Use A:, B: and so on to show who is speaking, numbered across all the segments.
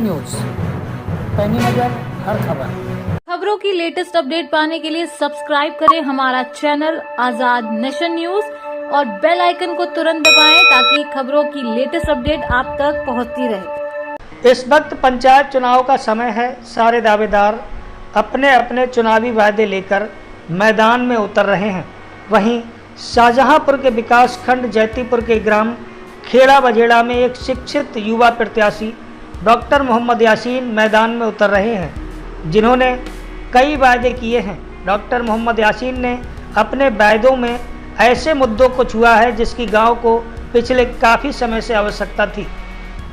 A: Nation news, पैनी नजर हर खबर।
B: खबरों की लेटेस्ट अपडेट पाने के लिए सब्सक्राइब करें हमारा चैनल आजाद नेशन न्यूज और बेल आइकन को तुरंत दबाएं ताकि खबरों की लेटेस्ट अपडेट आप तक पहुंचती रहे।
C: इस वक्त पंचायत चुनाव का समय है। सारे दावेदार अपने अपने चुनावी वायदे लेकर मैदान में उतर रहे हैं। वहीं शाहजहांपुर के विकास खंड जैतीपुर के ग्राम खेड़ा बजेड़ा में एक शिक्षित युवा प्रत्याशी डॉक्टर मोहम्मद यासीन मैदान में उतर रहे हैं, जिन्होंने कई वायदे किए हैं। डॉक्टर मोहम्मद यासीन ने अपने वायदों में ऐसे मुद्दों को छुआ है जिसकी गांव को पिछले काफ़ी समय से आवश्यकता थी।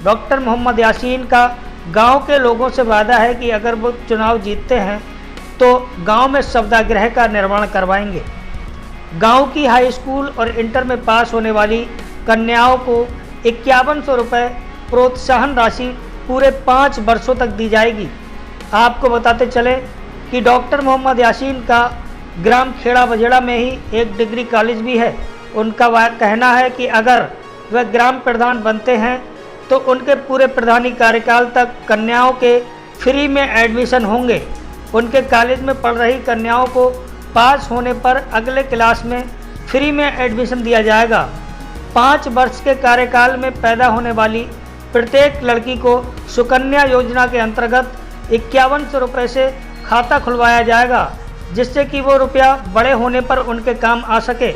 C: डॉक्टर मोहम्मद यासीन का गांव के लोगों से वादा है कि अगर वो चुनाव जीतते हैं तो गांव में सौदागृह का निर्माण करवाएंगे। गांव की हाई स्कूल और इंटर में पास होने वाली कन्याओं को 5100 रुपये प्रोत्साहन राशि पूरे 5 वर्षों तक दी जाएगी। आपको बताते चले कि डॉक्टर मोहम्मद यासीन का ग्राम खेड़ा बजेड़ा में ही एक डिग्री कॉलेज भी है। उनका कहना है कि अगर वह ग्राम प्रधान बनते हैं तो उनके पूरे प्रधानी कार्यकाल तक कन्याओं के फ्री में एडमिशन होंगे। उनके कॉलेज में पढ़ रही कन्याओं को पास होने पर अगले क्लास में फ्री में एडमिशन दिया जाएगा। 5 वर्ष के कार्यकाल में पैदा होने वाली प्रत्येक लड़की को सुकन्या योजना के अंतर्गत 5100 रुपये से खाता खुलवाया जाएगा, जिससे कि वो रुपया बड़े होने पर उनके काम आ सके।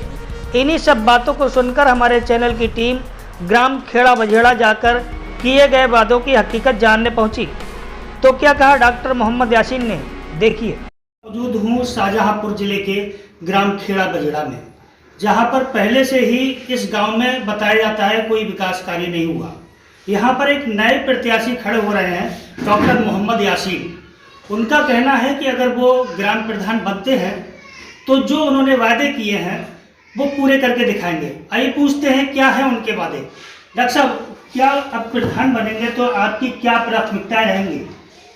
C: इन्हीं सब बातों को सुनकर हमारे चैनल की टीम ग्राम खेड़ा बजेड़ा जाकर किए गए वादों की हकीकत जानने पहुंची। तो क्या कहा डॉक्टर मोहम्मद यासीन ने, देखिए।
D: मौजूद हूँ शाहजहांपुर जिले के ग्राम खेड़ा बजेड़ा में, जहाँ पर पहले से ही इस गांव में बताया जाता है कोई विकास कार्य नहीं हुआ। यहाँ पर एक नए प्रत्याशी खड़े हो रहे हैं, डॉक्टर मोहम्मद यासीन। उनका कहना है कि अगर वो ग्राम प्रधान बनते हैं तो जो उन्होंने वादे किए हैं वो पूरे करके दिखाएंगे। आइए पूछते हैं क्या है उनके वादे। डॉक्टर साहब, क्या अब प्रधान बनेंगे तो आपकी क्या प्राथमिकताएं रहेंगी?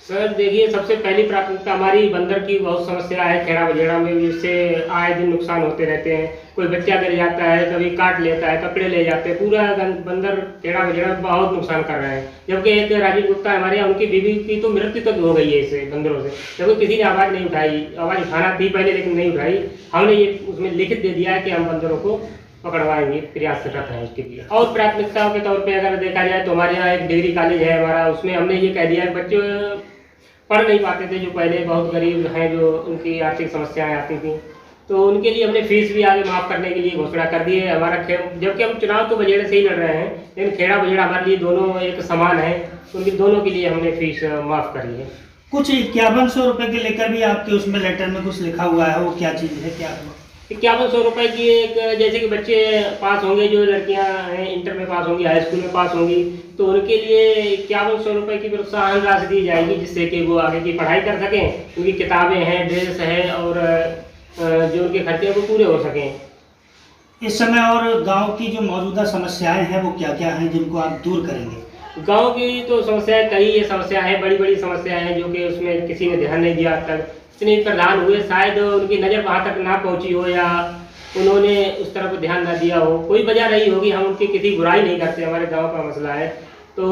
E: सर देखिए, सबसे पहली प्राथमिकता हमारी बंदर की बहुत समस्या है खेड़ा बजेड़ा में, जिससे आए दिन नुकसान होते रहते हैं। कोई बच्चा गिर जाता है, कभी काट लेता है, कपड़े ले जाते हैं, पूरा बंदर खेड़ा बजेड़ा में बहुत नुकसान कर रहे हैं। जबकि एक राजीव गुप्ता हमारे यहाँ, उनकी बीवी की तो मृत्यु तक हो गई है इससे बंदरों से, जबकि किसी ने आवाज़ नहीं उठाई। आवाज़ उठाना थी पहले लेकिन नहीं उठाई। हमने ये उसमें लिखित दे दिया है कि हम बंदरों को पकड़वाएंगे, प्रयासरत हैं उसके लिए। और प्राथमिकताओं के तौर पर अगर देखा जाए तो हमारे यहाँ एक डिग्री कॉलेज है हमारा, उसमें हमने ये कह दिया है बच्चे पढ़ नहीं पाते थे, जो पहले बहुत गरीब हैं, जो उनकी आर्थिक समस्याएं आती थी, तो उनके लिए हमने फीस भी आगे माफ़ करने के लिए घोषणा कर दी है। हमारा जबकि हम चुनाव तो बजेड़े से ही लड़ रहे हैं, लेकिन खेड़ा बजेड़ा हमारे लिए दोनों एक समान है, उनकी दोनों के लिए हमने फीस माफ़ करी है।
D: कुछ 5100 रुपये के लेकर भी आपके उसमें लेटर में कुछ लिखा हुआ है, वो क्या चीज़ है, क्या है?
E: 5100 रुपये की एक, जैसे कि बच्चे पास होंगे, जो लड़कियां हैं इंटर में पास होंगी, हाई स्कूल में पास होंगी, तो उनके लिए 5100 रुपये की प्रोत्साहन राशि दी जाएगी, जिससे कि वो आगे की पढ़ाई कर सकें। उनकी किताबें हैं, ड्रेस है और जो उनके खर्चे वो पूरे हो सकें।
D: इस समय और गांव की जो मौजूदा समस्याएं हैं वो क्या क्या हैं जिनको आप दूर करेंगे?
E: गाँव की तो समस्याएँ कई ये समस्याएँ हैं, बड़ी बड़ी समस्याएँ हैं, जो कि उसमें किसी ने ध्यान नहीं दिया अब तक। इतने प्रधान हुए, शायद उनकी नज़र वहाँ तक ना पहुँची हो या उन्होंने उस तरफ ध्यान ना दिया हो, कोई वजह रही होगी। हम उनकी किसी बुराई नहीं करते, हमारे गांव का मसला है। तो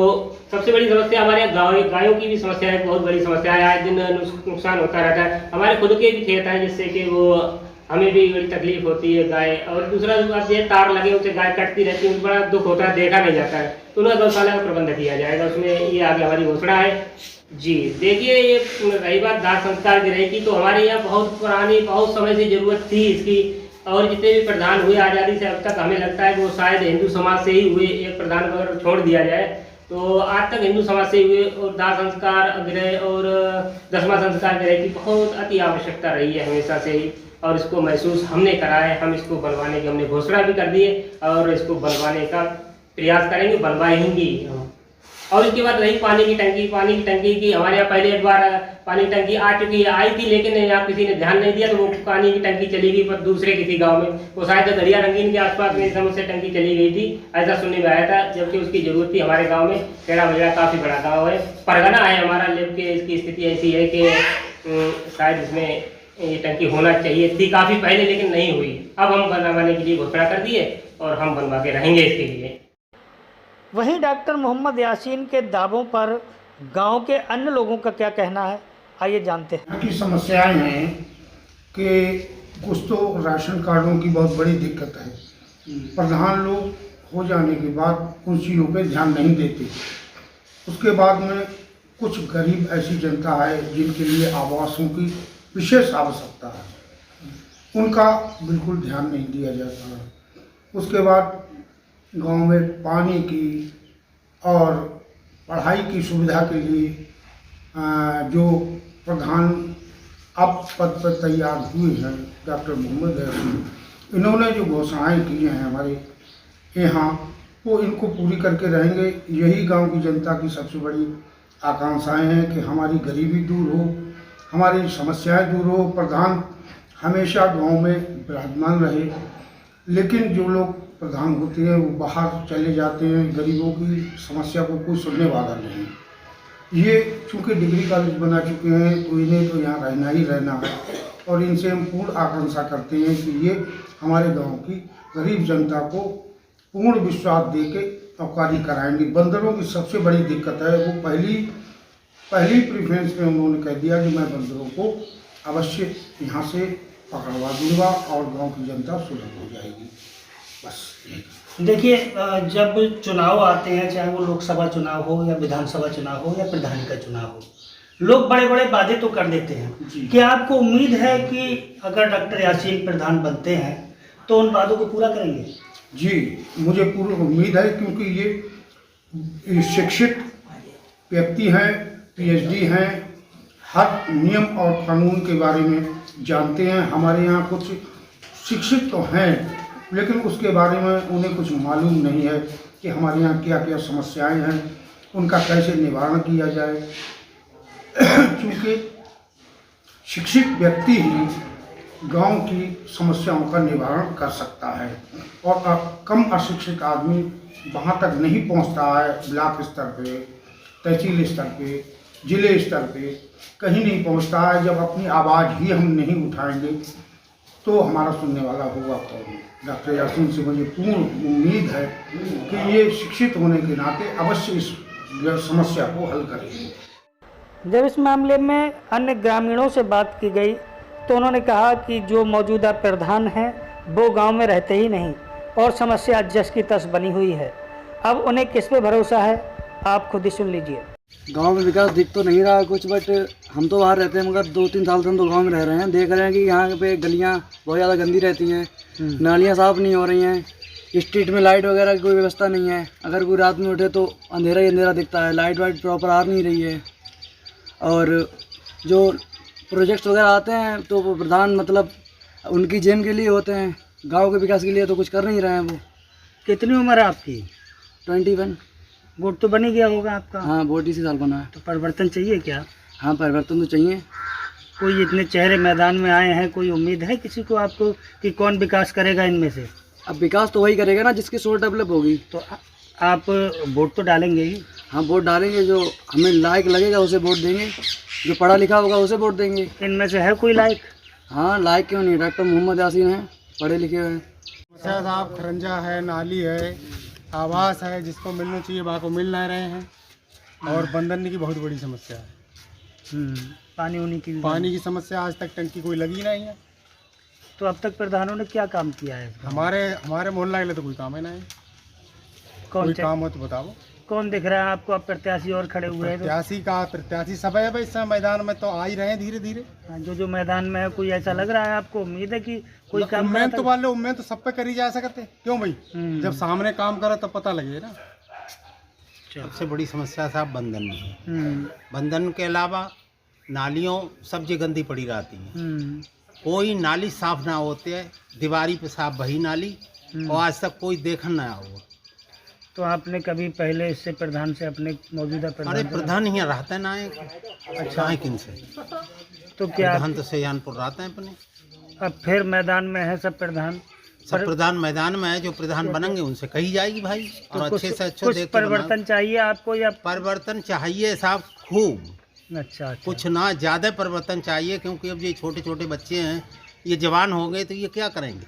E: सबसे बड़ी समस्या हमारे गायों की भी समस्या है, बहुत बड़ी समस्या है। आए दिन नुकसान होता रहता है। हमारे खुद के भी खेत हैं, जिससे कि वो हमें भी बड़ी तकलीफ होती है गाय। और दूसरा बात ये, तार लगे उनसे गाय कटती रहती है, बड़ा दुख होता है, देखा नहीं जाता है। तो उन्हें गौशाला का प्रबंध किया जाएगा, उसमें ये आगे हमारी घोषणा है जी। देखिए, ये रही बात दाह संस्कार की रहेगी, तो हमारे यहाँ बहुत पुरानी, बहुत समय से ज़रूरत थी इसकी। और जितने भी प्रधान हुए आज़ादी से अब तक, हमें लगता है वो शायद हिंदू समाज से ही हुए। एक प्रधान को अगर छोड़ दिया जाए तो आज तक हिंदू समाज से हुए। और दाह संस्कार, गृह और 10वां संस्कार गृह की बहुत अति आवश्यकता रही है हमेशा से ही, और इसको महसूस हमने करा है। हम इसको बनवाने की हमने घोषणा भी कर दी है और इसको बनवाने का प्रयास करेंगे, बनवाएंगे हम। और इसके बाद रही पानी की टंकी की, हमारे यहाँ पहले एक बार पानी की टंकी आ चुकी है, आई थी, लेकिन यहाँ किसी ने ध्यान नहीं दिया, तो वो पानी की टंकी चली गई पर दूसरे किसी गांव में। वो शायद दरिया रंगीन के आसपास में समझ से टंकी चली गई थी, ऐसा सुनने में आया था, जबकि उसकी जरूरत थी हमारे गाँव में। खेड़ा बजेड़ा काफ़ी बड़ा गाँव है, परगना है हमारा, लेकिन इसकी स्थिति ऐसी है कि शायद इसमें ये टंकी होना चाहिए थी काफ़ी पहले, लेकिन नहीं हुई। अब हम बनवाने के लिए घोषणा कर दिए और हम बनवा के रहेंगे इसके लिए।
C: वहीं डॉक्टर मोहम्मद यासीन के दावों पर गांव के अन्य लोगों का क्या कहना है, आइए जानते हैं।
F: यहाँ की समस्याएं हैं कि कुछ तो राशन कार्डों की बहुत बड़ी दिक्कत है। प्रधान लोग हो जाने के बाद उन चीज़ों पे ध्यान नहीं देते। उसके बाद में कुछ गरीब ऐसी जनता है जिनके लिए आवासों की विशेष आवश्यकता है, उनका बिल्कुल ध्यान नहीं दिया जाता है। उसके बाद गांव में पानी की और पढ़ाई की सुविधा के लिए जो प्रधान अब पद पर तैयार हुए हैं, डॉक्टर मोहम्मद यासीन, इन्होंने जो घोषणाएं की हैं हमारे यहाँ, वो इनको पूरी करके रहेंगे। यही गांव की जनता की सबसे बड़ी आकांक्षाएं हैं कि हमारी गरीबी दूर हो, हमारी समस्याएं दूर हो, प्रधान हमेशा गांव में विराजमान रहे। लेकिन जो लोग प्रधान होते हैं वो बाहर चले जाते हैं, गरीबों की समस्या को कोई सुनने वाला नहीं। ये चूँकि डिग्री कॉलेज बना चुके हैं तो इन्हें तो यहाँ रहना ही रहना है, और इनसे हम पूर्ण आकांक्षा करते हैं कि ये हमारे गांव की गरीब जनता को पूर्ण विश्वास दे के और कार्य कराएंगे। बंदरों की सबसे बड़ी दिक्कत है, वो पहली प्रेफरेंस में उन्होंने कह दिया कि मैं बंदरों को अवश्य यहाँ से पकड़वा दूंगा और गांव की जनता सुलभ हो जाएगी। बस
D: देखिए, जब चुनाव आते हैं, चाहे वो लोकसभा चुनाव हो या विधानसभा चुनाव हो या प्रधान का चुनाव हो, लोग बड़े बड़े वादे तो कर देते हैं। क्या आपको उम्मीद है कि अगर डॉक्टर यासीन प्रधान बनते हैं तो उन वादों को पूरा करेंगे?
F: जी, मुझे पूरी उम्मीद है, क्योंकि ये शिक्षित व्यक्ति हैं, पीएचडी हैं, हर नियम और कानून के बारे में जानते हैं। हमारे यहाँ कुछ शिक्षित तो हैं लेकिन उसके बारे में उन्हें कुछ मालूम नहीं है कि हमारे यहाँ क्या क्या समस्याएं हैं, उनका कैसे निवारण किया जाए। क्योंकि शिक्षित व्यक्ति ही गांव की समस्याओं का निवारण कर सकता है, और कम अशिक्षित आदमी वहाँ तक नहीं पहुँचता है। ब्लॉक स्तर पे, तहसील स्तर पे, जिले स्तर पे कहीं नहीं पहुँचता है। जब अपनी आवाज़ ही हम नहीं उठाएंगे तो हमारा सुनने वाला होगा कौन? डॉक्टर यासीन से मुझे पूर्ण उम्मीद है कि ये शिक्षित होने के नाते अवश्य इस समस्या को हल करेंगे।
C: जब इस मामले में अन्य ग्रामीणों से बात की गई तो उन्होंने कहा कि जो मौजूदा प्रधान हैं वो गांव में रहते ही नहीं और समस्या जस की तस बनी हुई है। अब उन्हें किस पे भरोसा है, आप खुद ही सुन लीजिए।
G: गांव में विकास दिख तो नहीं रहा कुछ, बट हम तो बाहर रहते हैं, मगर 2-3 साल से हम तो गांव में रह रहे हैं। देख रहे हैं कि यहाँ पे गलियाँ बहुत ज़्यादा गंदी रहती हैं, नालियाँ साफ़ नहीं हो रही हैं, स्ट्रीट में लाइट वगैरह की कोई व्यवस्था नहीं है। अगर कोई रात में उठे तो अंधेरा ही अंधेरा दिखता है, लाइट वाइट प्रॉपर आ नहीं रही है। और जो प्रोजेक्ट वगैरह आते हैं तो वो प्रधान मतलब उनकी जेब के लिए होते हैं, गाँव के विकास के लिए तो कुछ कर नहीं रहे हैं वो।
C: कितनी उम्र है आपकी?
G: 21।
C: वोट तो बन ही गया होगा आपका?
G: हाँ, वोट इसी साल बना है।
C: तो परिवर्तन चाहिए क्या?
G: हाँ, परिवर्तन तो चाहिए।
C: कोई इतने चेहरे मैदान में आए हैं, कोई उम्मीद है किसी को आपको कि कौन विकास करेगा इनमें से?
G: अब विकास तो वही करेगा ना जिसकी सोच डेवलप होगी।
C: तो आप वोट तो डालेंगे ही?
G: हाँ, वोट डालेंगे, जो हमें लायक लगेगा उसे वोट देंगे, जो पढ़ा लिखा होगा उसे वोट देंगे।
C: इनमें से है कोई लायक?
G: हाँ, लायक क्यों नहीं, डॉक्टर मोहम्मद यासीन हैं, पढ़े लिखे हैं।
H: साहब खरंजा है, नाली है, आवास है, जिसको मिलना चाहिए वहाँ को मिल नहीं रहे हैं, और बंदरनी की बहुत बड़ी समस्या है। पानी की समस्या, आज तक टंकी कोई लगी नहीं है।
C: तो अब तक प्रधानों ने क्या काम किया है?
H: हमारे मोहल्ला के लिए तो कोई काम है नहीं। कोई काम हो तो बताओ।
C: कौन दिख रहा है आपको? अब प्रत्याशी और खड़े हुए हैं?
H: प्रत्याशी सब है भाई, इस समय मैदान में तो आ ही रहे हैं धीरे धीरे।
C: जो मैदान में है, कोई ऐसा लग रहा है आपको? उम्मीद है कि कोई काम?
H: उम्मीद तो सब पे करी जा सकते, क्यों भाई? जब सामने काम करे तब पता लगे ना।
I: सबसे बड़ी समस्या साहब बंधन में, बंधन के अलावा नालियों सब जगह गंदी पड़ी रहती है। कोई नाली साफ ना होते है, दीवारी पे साफ वही नाली, और आज तक कोई देखन ना हो।
C: तो आपने कभी पहले इससे प्रधान से अपने मौजूदा
I: अरे प्रधान यहाँ रहते ना है। अच्छा है किन से?
C: तो क्या
I: प्रधान तो सयानपुर रहते हैं अपने।
C: अब फिर मैदान में है सब प्रधान?
I: सब प्रधान मैदान में है, जो प्रधान बनेंगे उनसे कही जाएगी भाई।
C: तो
I: और अच्छे से अच्छा
C: कुछ परिवर्तन चाहिए आपको या?
I: परिवर्तन चाहिए साहब खूब।
C: अच्छा।
I: कुछ ना ज़्यादा परिवर्तन चाहिए, क्योंकि अब ये छोटे छोटे बच्चे हैं, ये जवान हो गए तो ये क्या करेंगे?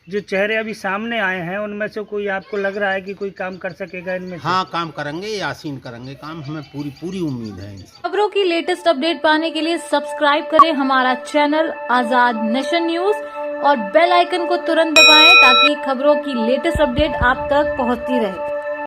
C: जो चेहरे अभी सामने आए हैं उनमें से कोई आपको लग रहा है कि कोई काम कर सकेगा इनमें से?
I: हाँ, काम करेंगे, यासीन करेंगे काम, हमें पूरी उम्मीद है इनसे।
B: खबरों की लेटेस्ट अपडेट पाने के लिए सब्सक्राइब करें हमारा चैनल आजाद नेशन न्यूज और बेल आइकन को तुरंत दबाएं ताकि खबरों की लेटेस्ट अपडेट आप तक पहुंचती रहे।